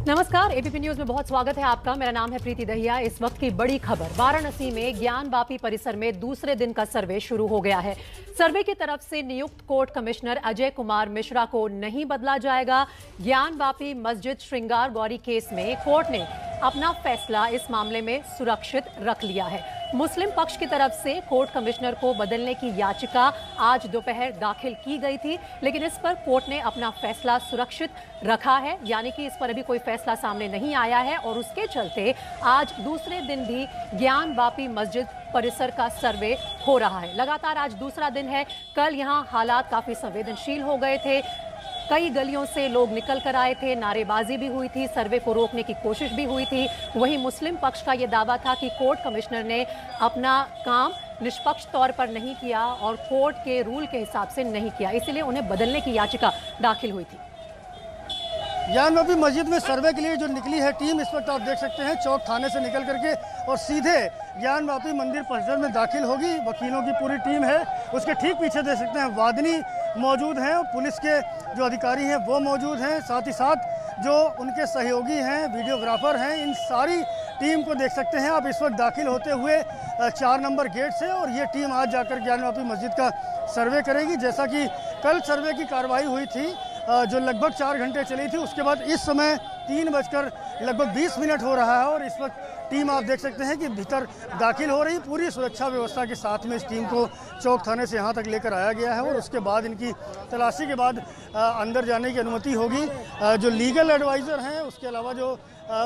नमस्कार, ABP news में बहुत स्वागत है आपका। मेरा नाम है प्रीति दहिया। इस वक्त की बड़ी खबर, वाराणसी में ज्ञानवापी परिसर में दूसरे दिन का सर्वे शुरू हो गया है। सर्वे की तरफ से नियुक्त कोर्ट कमिश्नर अजय कुमार मिश्रा को नहीं बदला जाएगा। ज्ञानवापी मस्जिद श्रृंगार गौरी केस में कोर्ट ने अपना फैसला इस मामले में सुरक्षित रख लिया है। मुस्लिम पक्ष की तरफ से कोर्ट कमिश्नर को बदलने की याचिका आज दोपहर दाखिल की गई थी, लेकिन इस पर कोर्ट ने अपना फैसला सुरक्षित रखा है, यानी कि इस पर अभी कोई फैसला सामने नहीं आया है और उसके चलते आज दूसरे दिन भी ज्ञानवापी मस्जिद परिसर का सर्वे हो रहा है। लगातार आज दूसरा दिन है। कल यहां हालात काफी संवेदनशील हो गए थे। कई गलियों से लोग निकल कर आए थे, नारेबाजी भी हुई थी, सर्वे को रोकने की कोशिश भी हुई थी। वहीं मुस्लिम पक्ष का यह दावा था कि कोर्ट कमिश्नर ने अपना काम निष्पक्ष तौर पर नहीं किया और कोर्ट के रूल के हिसाब से नहीं किया, इसलिए उन्हें बदलने की याचिका दाखिल हुई थी। ज्ञानवापी मस्जिद में सर्वे के लिए जो निकली है टीम, इस वक्त आप देख सकते हैं चौक थाने से निकल करके और सीधे ज्ञानवापी मंदिर परिसर में दाखिल होगी। वकीलों की पूरी टीम है। उसके ठीक पीछे देख सकते हैं वादनी मौजूद हैं और पुलिस के जो अधिकारी हैं वो मौजूद हैं। साथ ही साथ जो उनके सहयोगी हैं, वीडियोग्राफर हैं, इन सारी टीम को देख सकते हैं आप इस वक्त दाखिल होते हुए 4 नंबर गेट से। और ये टीम आज जाकर ज्ञानवापी मस्जिद का सर्वे करेगी। जैसा कि कल सर्वे की कार्रवाई हुई थी जो लगभग 4 घंटे चली थी, उसके बाद इस समय 3:20 हो रहा है और इस वक्त टीम आप देख सकते हैं कि भीतर दाखिल हो रही। पूरी सुरक्षा व्यवस्था के साथ में इस टीम को चौक थाने से यहाँ तक लेकर आया गया है और उसके बाद इनकी तलाशी के बाद अंदर जाने की अनुमति होगी। जो लीगल एडवाइज़र हैं, उसके अलावा जो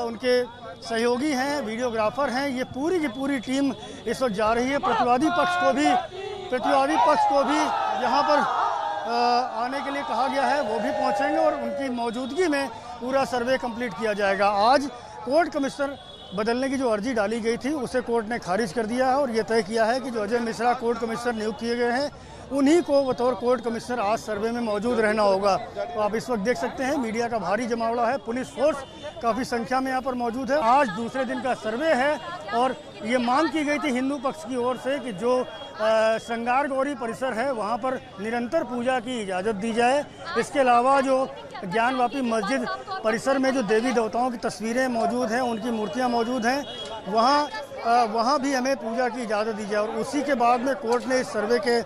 उनके सहयोगी हैं, वीडियोग्राफर हैं, ये पूरी की पूरी टीम इस वक्त जा रही है। प्रतिवादी पक्ष को भी यहाँ पर आने के लिए कहा गया है, वो भी पहुंचेंगे और उनकी मौजूदगी में पूरा सर्वे कंप्लीट किया जाएगा। आज कोर्ट कमिश्नर बदलने की जो अर्जी डाली गई थी उसे कोर्ट ने खारिज कर दिया है और ये तय किया है कि जो अजय मिश्रा कोर्ट कमिश्नर नियुक्त किए गए हैं उन्हीं को बतौर कोर्ट कमिश्नर आज सर्वे में मौजूद रहना होगा। तो आप इस वक्त देख सकते हैं मीडिया का भारी जमावड़ा है, पुलिस फोर्स काफ़ी संख्या में यहाँ पर मौजूद है। आज दूसरे दिन का सर्वे है और ये मांग की गई थी हिंदू पक्ष की ओर से कि जो श्रृंगार गौरी परिसर है वहाँ पर निरंतर पूजा की इजाज़त दी जाए। इसके अलावा जो ज्ञानवापी मस्जिद परिसर में जो देवी देवताओं की तस्वीरें मौजूद हैं, उनकी मूर्तियाँ मौजूद हैं, वहाँ भी हमें पूजा की इजाज़त दी जाए। और उसी के बाद में कोर्ट ने इस सर्वे के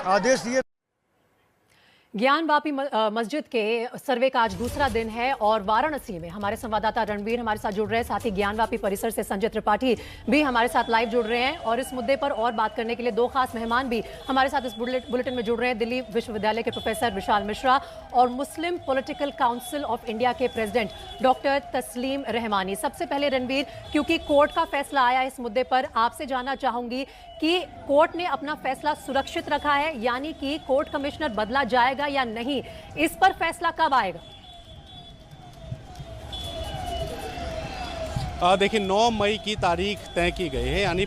आदेश दिए। ज्ञानवापी मस्जिद के सर्वे का आज दूसरा दिन है और वाराणसी में हमारे संवाददाता रणवीर हमारे साथ जुड़ रहे हैं, साथ ही ज्ञानवापी परिसर से संजय त्रिपाठी भी हमारे साथ लाइव जुड़ रहे हैं। और इस मुद्दे पर और बात करने के लिए 2 खास मेहमान भी हमारे साथ इस बुलेटिन में जुड़ रहे हैं। दिल्ली विश्वविद्यालय के प्रोफेसर विशाल मिश्रा और मुस्लिम पॉलिटिकल काउंसिल ऑफ इंडिया के प्रेसिडेंट डॉक्टर तस्लीम रहमानी। सबसे पहले रणवीर, क्योंकि कोर्ट का फैसला आया इस मुद्दे पर, आपसे जानना चाहूंगी कि कोर्ट ने अपना फैसला सुरक्षित रखा है, यानी कि कोर्ट कमिश्नर बदला जाएगा या नहीं, इस पर फैसला कब आएगा? देखिए 9 मई की तारीख तय की गई है, यानी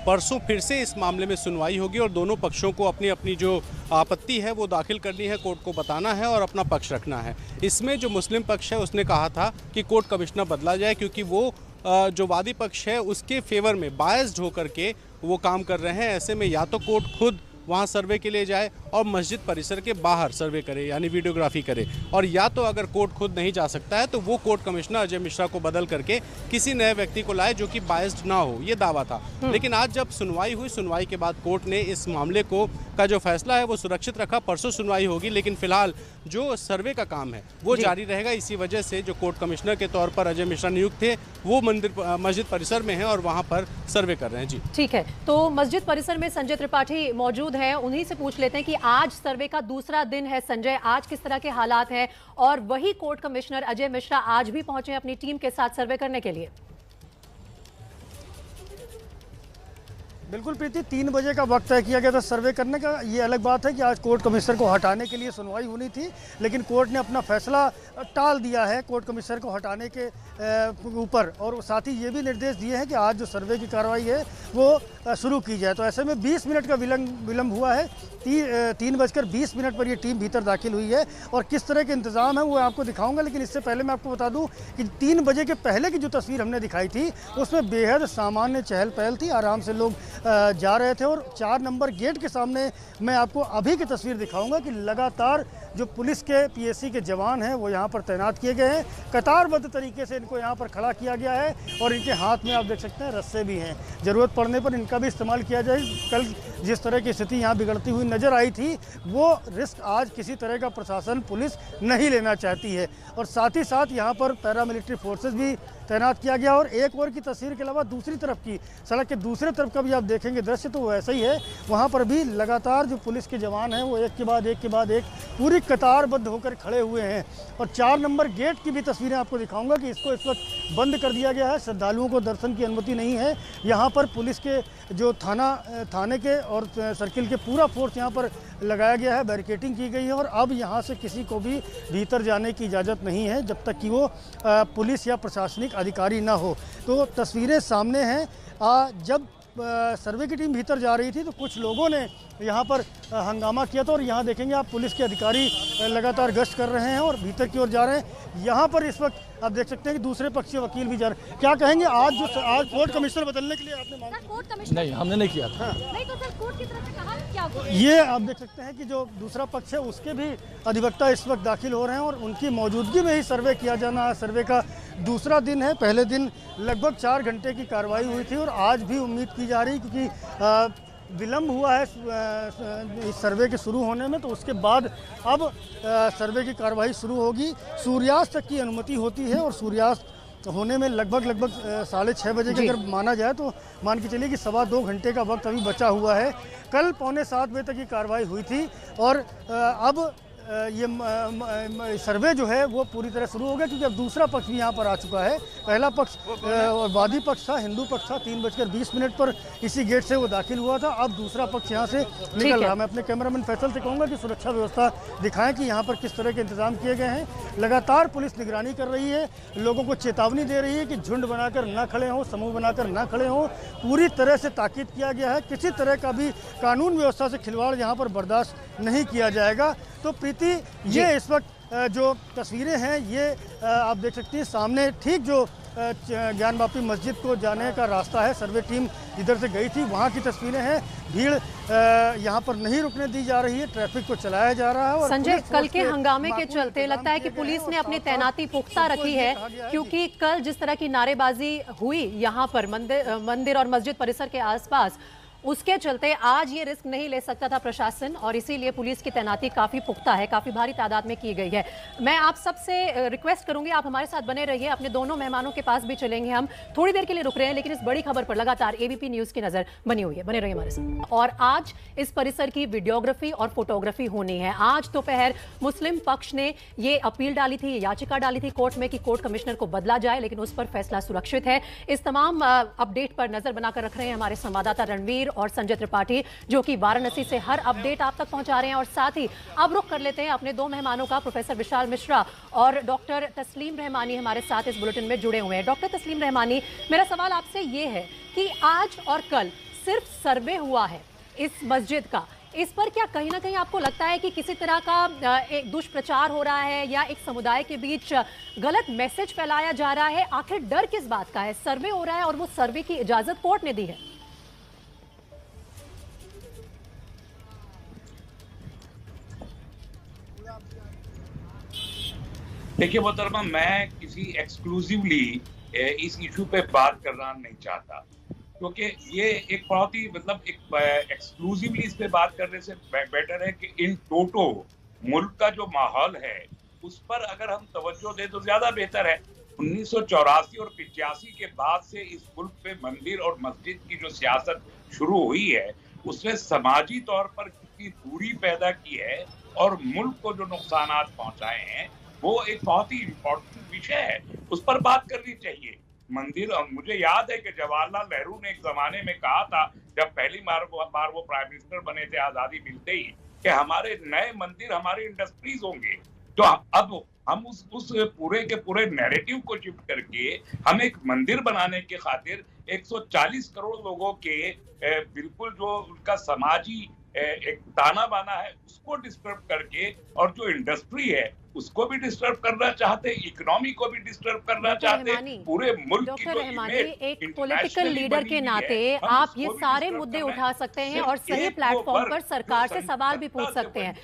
परसों फिर से इस मामले में सुनवाई होगी और दोनों पक्षों को अपनी अपनी जो आपत्ति है वो दाखिल करनी है, कोर्ट को बताना है और अपना पक्ष रखना है। इसमें जो मुस्लिम पक्ष है उसने कहा था कि कोर्ट कमिश्नर बदला जाए क्योंकि वो जो वादी पक्ष है उसके फेवर में बायस्ड होकर के वो काम कर रहे हैं। ऐसे में या तो कोर्ट खुद वहाँ सर्वे के लिए जाए और मस्जिद परिसर के बाहर सर्वे करे, यानी वीडियोग्राफी करे, और या तो अगर कोर्ट खुद नहीं जा सकता है तो वो कोर्ट कमिश्नर अजय मिश्रा को बदल करके किसी नए व्यक्ति को लाए जो कि बायस्ड ना हो, ये दावा था। लेकिन आज जब सुनवाई हुई, सुनवाई के बाद कोर्ट ने इस मामले का जो फैसला है वो सुरक्षित रखा। परसों सुनवाई होगी, लेकिन फिलहाल जो सर्वे का काम है वो जारी रहेगा। इसी वजह से जो कोर्ट कमिश्नर के तौर पर अजय मिश्रा नियुक्त थे वो मस्जिद परिसर में है और वहाँ पर सर्वे कर रहे हैं। जी ठीक है, तो मस्जिद परिसर में संजय त्रिपाठी मौजूद हैं, उन्हीं से पूछ लेते हैं कि आज सर्वे का दूसरा दिन है। संजय, आज किस तरह के हालात हैं? और वही कोर्ट कमिश्नर अजय मिश्रा आज भी पहुंचे अपनी टीम के साथ सर्वे करने के लिए। बिल्कुल प्रीति, 3 बजे का वक्त तय किया गया था सर्वे करने का। ये अलग बात है कि आज कोर्ट कमिश्नर को हटाने के लिए सुनवाई होनी थी, लेकिन कोर्ट ने अपना फैसला टाल दिया है कोर्ट कमिश्नर को हटाने के ऊपर। और साथ ही ये भी निर्देश दिए हैं कि आज जो सर्वे की कार्रवाई है वो शुरू की जाए। तो ऐसे में 20 मिनट का विलम्ब हुआ है। 3:20 पर ये टीम भीतर दाखिल हुई है और किस तरह के इंतजाम है वो आपको दिखाऊंगा। लेकिन इससे पहले मैं आपको बता दूं कि 3 बजे के पहले की जो तस्वीर हमने दिखाई थी उसमें बेहद सामान्य चहल पहल थी। आराम से लोग जा रहे थे। और 4 नंबर गेट के सामने मैं आपको अभी की तस्वीर दिखाऊंगा कि लगातार जो पुलिस के पीएससी के जवान हैं वो यहाँ पर तैनात किए गए हैं। कतारबद्ध तरीके से इनको यहाँ पर खड़ा किया गया है और इनके हाथ में आप देख सकते हैं रस्से भी हैं, ज़रूरत पड़ने पर इनका भी इस्तेमाल किया जाए। कल जिस तरह की स्थिति यहाँ बिगड़ती हुई नज़र आई थी वो रिस्क आज किसी तरह का प्रशासन पुलिस नहीं लेना चाहती है। और साथ ही साथ यहाँ पर पैरामिलिट्री फोर्सेस भी तैनात किया गया। और एक और की तस्वीर के अलावा दूसरी तरफ की सड़क के दूसरे तरफ का भी आप देखेंगे दृश्य तो वैसा ही है। वहाँ पर भी लगातार जो पुलिस के जवान हैं वो एक के बाद एक पूरी कतारबद्ध होकर खड़े हुए हैं। और 4 नंबर गेट की भी तस्वीरें आपको दिखाऊंगा कि इसको इस वक्त बंद कर दिया गया है, श्रद्धालुओं को दर्शन की अनुमति नहीं है। यहाँ पर पुलिस के जो थाने के और सर्किल के पूरा फोर्स यहाँ पर लगाया गया है, बैरिकेटिंग की गई है। और अब यहाँ से किसी को भी भीतर जाने की इजाज़त नहीं है जब तक कि वो पुलिस या प्रशासनिक अधिकारी ना हो। तो तस्वीरें सामने हैं। जब सर्वे की टीम भीतर जा रही थी तो कुछ लोगों ने यहाँ पर हंगामा किया था और यहाँ देखेंगे आप पुलिस के अधिकारी लगातार गश्त कर रहे हैं और भीतर की ओर जा रहे हैं। यहाँ पर इस वक्त आप देख सकते हैं कि दूसरे पक्ष के वकील भी जा रहे हैं। क्या कहेंगे आज कोर्ट कमिश्नर बदलने के लिए आपने मांग की? नहीं, हमने नहीं किया था। नहीं तो सर कोर्ट की तरफ से कहा क्या ये आप देख सकते हैं कि जो दूसरा पक्ष है उसके भी अधिवक्ता इस वक्त दाखिल हो रहे हैं और उनकी मौजूदगी में ही सर्वे किया जाना है। सर्वे का दूसरा दिन है। पहले दिन लगभग 4 घंटे की कार्रवाई हुई थी और आज भी उम्मीद की जा रही क्योंकि विलम्ब हुआ है इस सर्वे के शुरू होने में, तो उसके बाद अब सर्वे की कार्रवाई शुरू होगी। सूर्यास्त तक की अनुमति होती है और सूर्यास्त होने में लगभग 6:30 बजे के अगर माना जाए तो मान के चलिए कि 2.25 घंटे का वक्त अभी बचा हुआ है। कल 6:45 बजे तक की कार्रवाई हुई थी और अब ये सर्वे जो है वो पूरी तरह शुरू हो गया क्योंकि अब दूसरा पक्ष भी यहाँ पर आ चुका है। पहला पक्ष वादी पक्ष था, हिंदू पक्ष था, 3:20 पर इसी गेट से वो दाखिल हुआ था। अब दूसरा पक्ष यहाँ से निकल रहा है। मैं अपने कैमरामैन फैसल से कहूँगा कि सुरक्षा व्यवस्था दिखाएं कि यहाँ पर किस तरह के इंतजाम किए गए हैं। लगातार पुलिस निगरानी कर रही है, लोगों को चेतावनी दे रही है कि झुंड बनाकर ना खड़े हों, समूह बनाकर ना खड़े हों। पूरी तरह से ताकीद किया गया है, किसी तरह का भी कानून व्यवस्था से खिलवाड़ यहाँ पर बर्दाश्त नहीं किया जाएगा। तो प्रीति ये इस वक्त जो तस्वीरें हैं ये आप देख सकती हैं सामने, ठीक जो ज्ञानवापी मस्जिद को जाने का रास्ता है, सर्वे टीम जिधर से गई थी वहाँ की तस्वीरें हैं। भीड़ यहाँ पर नहीं रुकने दी जा रही है, ट्रैफिक को चलाया जा रहा है। और संजय, कल के हंगामे के चलते लगता है कि पुलिस ने अपनी तैनाती पुख्ता रखी है क्योंकि कल जिस तरह की नारेबाजी हुई यहाँ पर मंदिर और मस्जिद परिसर के आसपास, उसके चलते आज ये रिस्क नहीं ले सकता था प्रशासन और इसीलिए पुलिस की तैनाती काफ़ी पुख्ता है, काफ़ी भारी तादाद में की गई है। मैं आप सबसे रिक्वेस्ट करूंगी आप हमारे साथ बने रहिए, अपने दोनों मेहमानों के पास भी चलेंगे। हम थोड़ी देर के लिए रुक रहे हैं लेकिन इस बड़ी खबर पर लगातार एबीपी न्यूज़ की नज़र बनी हुई है, बने रहिए हमारे साथ। और आज इस परिसर की वीडियोग्राफी और फोटोग्राफी होनी है। आज दोपहर मुस्लिम पक्ष ने ये अपील डाली थी, ये याचिका डाली थी कोर्ट में कि कोर्ट कमिश्नर को बदला जाए, लेकिन उस पर फैसला सुरक्षित है। इस तमाम अपडेट पर नजर बनाकर रख रहे हैं हमारे संवाददाता रणवीर और संजय त्रिपाठी, जो कि वाराणसी से हर अपडेट आप तक पहुंचा रहे हैं। और साथ ही अब रुख कर लेते हैं अपने दो मेहमानों का। प्रोफेसर विशाल मिश्रा और डॉक्टर तस्लीम रहमानी हमारे साथ इस बुलेटिन में जुड़े हुए हैं। डॉक्टर तस्लीम रहमानी, मेरा सवाल आपसे ये है कि आज और कल सिर्फ सर्वे हुआ है इस मस्जिद का, इस पर क्या कहीं ना कहीं आपको लगता है कि किसी तरह का एक दुष्प्रचार हो रहा है या एक समुदाय के बीच गलत मैसेज फैलाया जा रहा है? आखिर डर किस बात का है? सर्वे हो रहा है और वो सर्वे की इजाजत कोर्ट ने दी है। देखिए मोहतरमा, मैं किसी एक्सक्लूसिवली इस इशू पे बात करना नहीं चाहता क्योंकि ये एक बहुत ही एक एक्सक्लूसिवली इस पे बात करने से बेटर है कि इन टोटो मुल्क का जो माहौल है उस पर अगर हम तवज्जो दें तो ज्यादा बेहतर है। 1984 और 85 के बाद से इस मुल्क पे मंदिर और मस्जिद की जो सियासत शुरू हुई है उसने समाजी तौर पर कितनी दूरी पैदा की है और मुल्क को जो नुकसान पहुंचाए हैं वो एक बहुत ही इम्पोर्टेंट विषय है, उस पर बात करनी चाहिए। मंदिर, और मुझे याद है कि जवाहरलाल नेहरू ने एक जमाने में कहा था जब पहली बार वो प्राइम मिनिस्टर बने थे आजादी मिलते ही, कि हमारे नए मंदिर हमारे इंडस्ट्रीज होंगे। तो अब हम उस पूरे के पूरे नैरेटिव को शिफ्ट करके हम एक मंदिर बनाने के खातिर 140 करोड़ लोगों के बिल्कुल जो उनका समाजी एक ताना बाना है उसको डिस्टर्ब करके, और जो इंडस्ट्री है उसको भी डिस्टर्ब करना चाहते, इकोनॉमी को भी डिस्टर्ब करना चाहते, पूरे मुल्क की जो रहमानी, इमेज एक पॉलिटिकल लीडर के नाते आप ये सारे मुद्दे उठा सकते हैं और सही प्लेटफॉर्म पर सरकार से सवाल भी पूछ सकते हैं,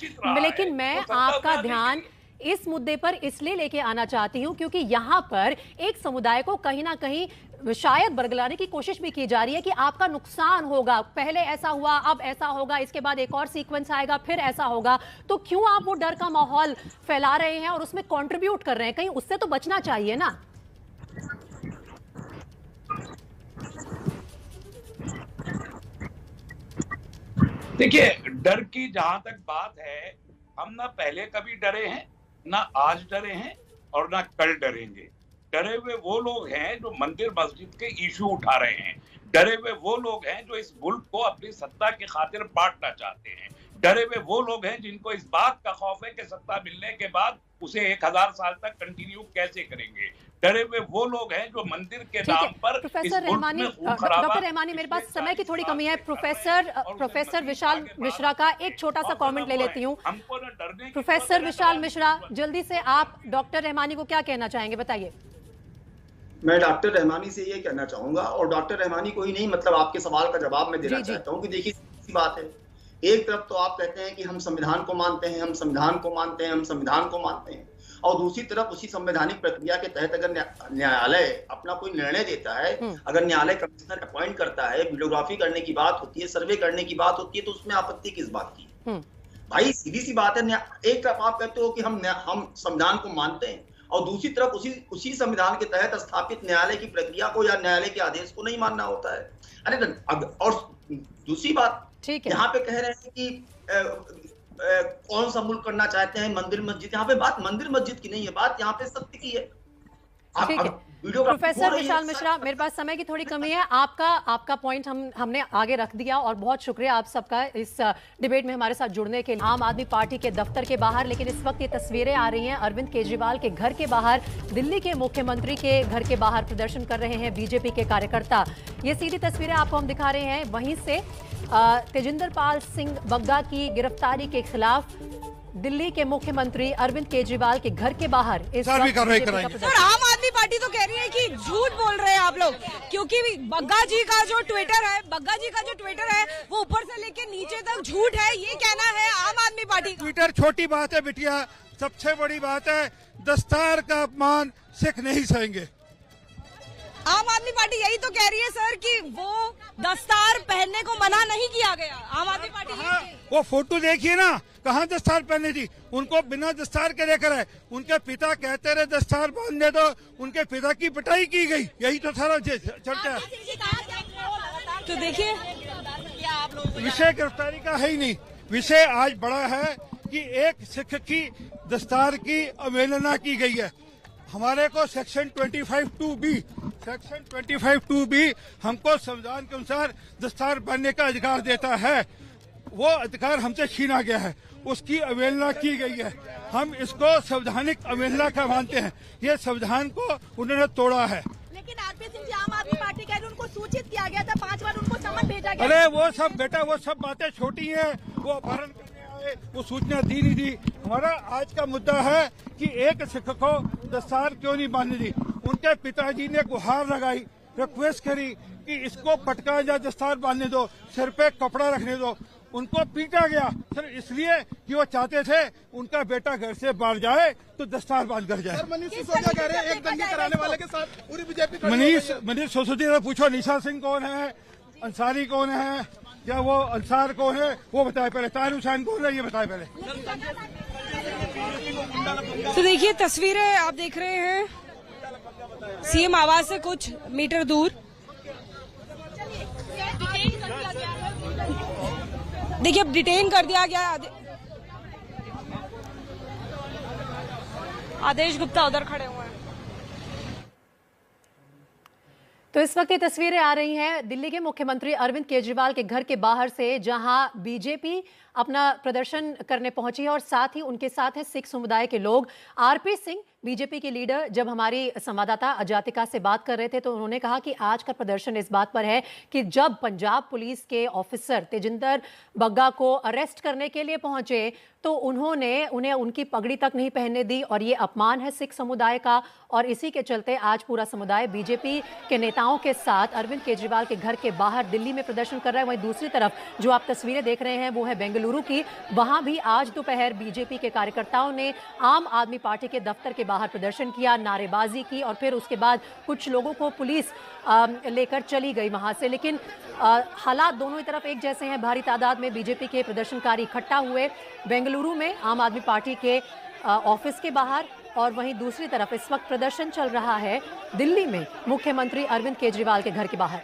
लेकिन मैं आपका ध्यान इस मुद्दे पर इसलिए लेके आना चाहती हूं क्योंकि यहां पर एक समुदाय को कहीं ना कहीं शायद बरगलाने की कोशिश भी की जा रही है कि आपका नुकसान होगा, पहले ऐसा हुआ अब ऐसा होगा, इसके बाद एक और सीक्वेंस आएगा फिर ऐसा होगा। तो क्यों आप वो डर का माहौल फैला रहे हैं और उसमें कंट्रीब्यूट कर रहे हैं? कहीं उससे तो बचना चाहिए ना। देखिए, डर की जहां तक बात है, हम ना पहले कभी डरे हैं, ना आज डरे हैं और ना कल डरेंगे। डरे हुए वो लोग हैं जो मंदिर मस्जिद के इशू उठा रहे हैं, डरे हुए वो लोग हैं जो इस मुल्क को अपनी सत्ता की खातिर बांटना चाहते हैं, डरे हुए वो लोग हैं जिनको इस बात का खौफ है कि सत्ता मिलने के बाद उसे 1000 साल तक कंटिन्यू कैसे करेंगे, डरे हुए वो लोग हैं जो मंदिर के नाम पर प्रोफेसर रहमानी, डॉक्टर रहमानी, मेरे पास समय की थोड़ी कमी है। प्रोफेसर विशाल मिश्रा का एक छोटा सा कमेंट ले लेती हूँ। प्रोफेसर विशाल मिश्रा, जल्दी से आप डॉक्टर रहमानी को क्या कहना चाहेंगे, बताइए। मैं डॉक्टर रहमानी से ये कहना चाहूंगा, और डॉक्टर रहमानी को ही नहीं, मतलब आपके सवाल का जवाब मैं देना चाहता हूँ कि देखिए सी बात है, एक तरफ तो आप कहते हैं कि हम संविधान को मानते हैं, हम संविधान को मानते हैं, हम संविधान को मानते हैं, और दूसरी तरफ उसी संवैधानिक प्रक्रिया के तहत अगर न्यायालय अपना कोई निर्णय देता है, अगर न्यायालय कमिश्नर अपॉइंट करता है, वीडियोग्राफी करने की बात होती है, सर्वे करने की बात होती है, तो उसमें आपत्ति किस बात की? भाई सीधी सी बात है, एक तरफ आप कहते हो कि हम संविधान को मानते हैं और दूसरी तरफ उसी संविधान के तहत स्थापित न्यायालय की प्रक्रिया को या न्यायालय के आदेश को नहीं मानना होता है। अरे और दूसरी बात यहाँ पे कह रहे हैं कि कौन सा मुल्क करना चाहते हैं मंदिर मस्जिद, यहाँ पे बात मंदिर मस्जिद की नहीं है, बात यहाँ पे सत्य की है। प्रोफेसर विशाल मिश्रा, मेरे पास समय की थोड़ी कमी है, आपका पॉइंट हमने आगे रख दिया और बहुत शुक्रिया आप सबका इस डिबेट में हमारे साथ जुड़ने के लिए। आम आदमी पार्टी के दफ्तर के बाहर, लेकिन इस वक्त ये तस्वीरें आ रही हैं अरविंद केजरीवाल के घर के बाहर, दिल्ली के मुख्यमंत्री के घर के बाहर प्रदर्शन कर रहे हैं बीजेपी के कार्यकर्ता। ये सीधी तस्वीरें आपको हम दिखा रहे हैं। वहीं से तेजिंदर पाल सिंह बग्गा की गिरफ्तारी के खिलाफ दिल्ली के मुख्यमंत्री अरविंद केजरीवाल के घर के बाहर इस सर आम आदमी पार्टी तो कह रही है कि झूठ बोल रहे हैं आप लोग, क्योंकि बग्गा जी का जो ट्विटर है वो ऊपर से लेके नीचे तक झूठ है, ये कहना है आम आदमी पार्टी। ट्विटर छोटी बात है बिटिया, सबसे बड़ी बात है दस्तार का अपमान सिख नहीं सहेंगे। आम आदमी पार्टी यही तो कह रही है सर कि वो दस्तार पहनने को मना नहीं किया गया। आम आदमी पार्टी वो फोटो देखिए ना, कहाँ दस्तार पहननी थी, उनको बिना दस्तार के लेकर आए। उनके पिता कहते रहे दस्तार बांधने दो, उनके पिता की पिटाई की गई, यही तो सारा चलता है। तो देखिए विषय गिरफ्तारी का है ही नहीं, विषय आज बड़ा है कि एक सिख की दस्तार की अवहेलना की गई है। हमारे को सेक्शन 25(2)B हमको संविधान के अनुसार दस्तार पहनने का अधिकार देता है, वो अधिकार हमसे छीना गया है, उसकी अवहेलना की गई है। हम इसको संवैधानिक अवहेलना का मानते हैं, ये संविधान को उन्होंने तोड़ा है। लेकिन आरपी सिंह जी आम आदमी पार्टी कह रहे उनको सूचित किया गया था, 5 बार उनको समन भेजा गया। अरे वो सब बेटा, वो सब बातें छोटी हैं, वो अपहरण करने आए, वो सूचना दी नहीं दी। हमारा आज का मुद्दा है कि एक सिख को दस्तार क्यों नहीं बांधने दी। उनके पिताजी ने गुहार लगाई, रिक्वेस्ट करी कि इसको पटका जा, दस्तार बांधने दो, सिर पे कपड़ा रखने दो। उनको पीटा गया सर इसलिए कि वो चाहते थे उनका बेटा घर से बाहर जाए तो दस्तार बांध कर जाए। मनीष सिसोदिया कह रहे हैं एक दंगे कराने वाले के साथ पूरी बीजेपी। मनीष सिसोदिया से पूछो, निशा सिंह कौन है, अंसारी कौन है, क्या वो अंसार कौन है, वो बताए पहले। ताहिर हुसैन कौन है, ये बताए पहले। तो देखिए तस्वीरें आप देख रहे हैं सीएम आवास से कुछ मीटर दूर। देखिए अब डिटेन कर दिया गया। आदेश गुप्ता उधर खड़े हुए हैं। तो इस वक्त ये तस्वीरें आ रही हैं दिल्ली के मुख्यमंत्री अरविंद केजरीवाल के घर के बाहर से, जहां बीजेपी अपना प्रदर्शन करने पहुंची है और साथ ही उनके साथ है सिख समुदाय के लोग। आरपी सिंह बीजेपी के लीडर जब हमारी संवाददाता अजातिका से बात कर रहे थे तो उन्होंने कहा कि आज का प्रदर्शन इस बात पर है कि जब पंजाब पुलिस के ऑफिसर तेजिंदर बग्गा को अरेस्ट करने के लिए पहुंचे तो उन्हें उनकी पगड़ी तक नहीं पहनने दी और ये अपमान है सिख समुदाय का। और इसी के चलते आज पूरा समुदाय बीजेपी के नेताओं के साथ अरविंद केजरीवाल के घर के बाहर दिल्ली में प्रदर्शन कर रहा है। वहीं दूसरी तरफ जो आप तस्वीरें देख रहे हैं वो है बेंगलुरु की। वहां भी आज दोपहर बीजेपी के कार्यकर्ताओं ने आम आदमी पार्टी के दफ्तर के बाहर प्रदर्शन किया, नारेबाजी की और फिर उसके बाद कुछ लोगों को पुलिस लेकर चली गई वहां से। लेकिन हालात दोनों ही तरफ एक जैसे हैं। भारी तादाद में बीजेपी के प्रदर्शनकारी इकट्ठा हुए बेंगलुरु में आम आदमी पार्टी के ऑफिस के बाहर, और वहीं दूसरी तरफ इस वक्त प्रदर्शन चल रहा है दिल्ली में मुख्यमंत्री अरविंद केजरीवाल के घर के बाहर।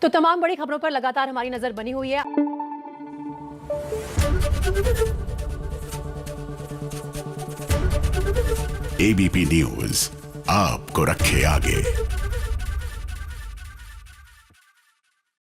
तो तमाम बड़ी खबरों पर लगातार हमारी नजर बनी हुई है। एबीपी न्यूज आपको रखे आगे।